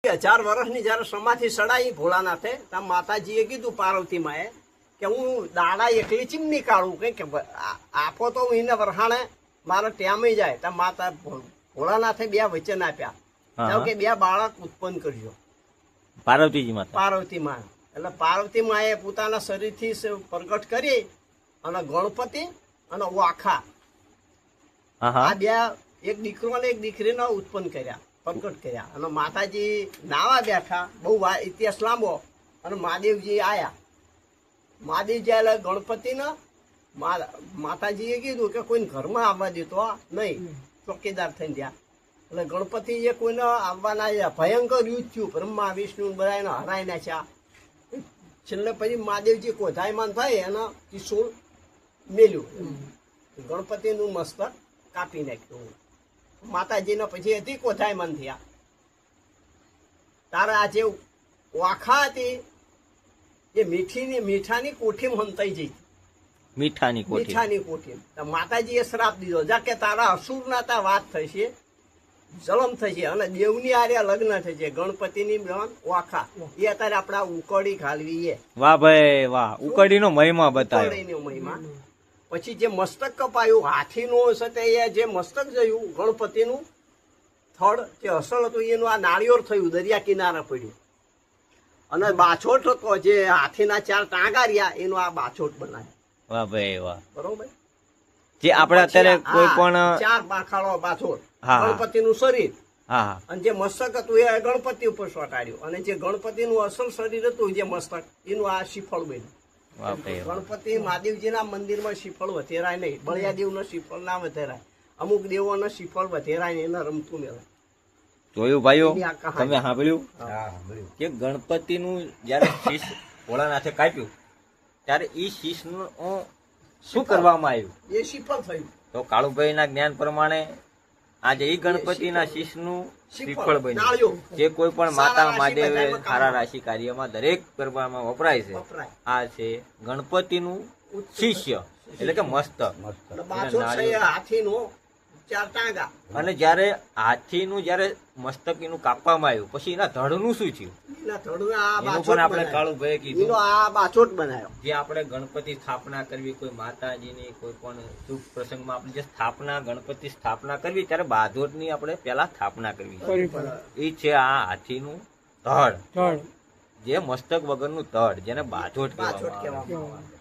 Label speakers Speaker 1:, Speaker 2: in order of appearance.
Speaker 1: 1000 વર્ષની જયારે સમાધિ સડાઈ ભોળાનાથે ત્યાં માતાજીએ કીધું પાર્વતી માએ કે હું દાડા એકલી ચીમ નીકાળું કે આપો તો હું એને વરહાણે મારો ટેમે જાય ત્યાં માતા ભોળાનાથે 2 વચન આપ્યા કે 2 બાળક ઉત્પન્ન કરજો પાર્વતી માં એટલે પાર્વતી માએ પોતાના શરીરથી પ્રગટ કરી અને ગણપતિ અને વાખા આ 2 એક દીકરો અને એક દીકરીને ઉત્પન્ન કર્યા પ્રગટ કર્યા અને માતાજી નાવા બેઠા બહુ ઇતિહાસ લાંબો અને મહાદેવજી આયા મહાદેવજી એટલે ગણપતિને માતાજીએ કીધું કે કોઈને ઘરમાં આવવા દેતો નહીં ચોકીદાર થઈને ત્યાં એટલે ગણપતિએ કોઈને આવવાના ભયંકર યુદ્ધ થયું બ્રહ્મા વિષ્ણુ બધાને હરાઈ નાખ્યા છેલ્લે પછી મહાદેવજી કોધાયમાન થાય એના ત્રિશૂળ મેલ્યું ગણપતિનું મસ્તક કાપી નાખ્યું માતાજીને પછી હતી કોધાયમાન થયા તારે આ જે વાખા હતી એ મીઠાની કોઠી હંતાઈ જઈ મીઠાની કોઠી માતાજીએ શ્રાપ દીધો જા કે તારા અસુરના તા વાત થશે જલમ થશે અને દેવની આર્યા લગ્ન થશે ગણપતિની બહેન વાખા એ અત્યારે આપડા ઉકળી ઘાલવી
Speaker 2: વાહ ભાઈ વાહ ઉકળીનો મહિમા બતાવ્યો
Speaker 1: મહિમા પછી જે મસ્તક કપાયું હાથીનું છે જે મસ્તક જયું ગણપતિનું થડ જે અસલ હતું એનું આ નાળિયેર થયું દરિયા કિનારે પડ્યું અને બાછોટ હતો જે હાથીના 4 ટાંગા રહ્યા એનો આ બાછોટ બનાવ્યો
Speaker 2: વાહ ભાઈ વાહ
Speaker 1: બરોબર
Speaker 2: જે આપણે અત્યારે કોઈ પણ
Speaker 1: 4 પાંખાળો બાછોટ ગણપતિનું શરીર અને જે મસ્તક હતું એ ગણપતિ ઉપર ચોંટાડ્યું અને જે ગણપતિનું અસલ શરીર હતું જે મસ્તક એનું આ શ્રીફળ બન્યું ગણપતિ મહાદેવજીના મંદિરમાં શ્રીફળ વધેરાય નહીં બળિયાદેવનો શ્રીફળ ના વધેરાય અમુક દેવોનો શ્રીફળ વધેરાય એને રમતું મેળાય
Speaker 2: જોયું ભાઈઓ તમે સાંભળ્યું કે ગણપતિનું જયારે શીશ ભોળાનાથે કાપ્યું ત્યારે એ શીશ નું શું કરવામાં આવ્યું
Speaker 1: એ શ્રીફળ થયું
Speaker 2: તો કાળુભાઈ ના જ્ઞાન પ્રમાણે આજે એ ગણપતિના શીશ નું શ્રીફળ બન્યું જે કોઈ પણ માતા મહાદેવે ખારા રાશિ કાર્યમાં દરેક ગરબામાં વપરાય છે આ છે ગણપતિનું શિષ્ય એટલે કે મસ્તક
Speaker 1: હાથીનું 4 ટાંગા
Speaker 2: અને જયારે હાથીનું જયારે મસ્તક એનું કાપવામાં આવ્યું પછી એના ધડનું શું થયું એનું પણ આપણે કાળુભાઈ કીધું
Speaker 1: આ બાછોટ બનાવ્યો
Speaker 2: જે આપણે ગણપતિ સ્થાપના કરવી કોઈ માતાજીની કોઈ પણ શુભ પ્રસંગમાં આપણે જે સ્થાપના ગણપતિ સ્થાપના કરવી ત્યારે બાધોટની આપણે પેલા સ્થાપના કરવી એ છે આ હાથીનું ધડ જે મસ્તક વગરનું ધડ જેને બાધોટ કહેવામાં આવે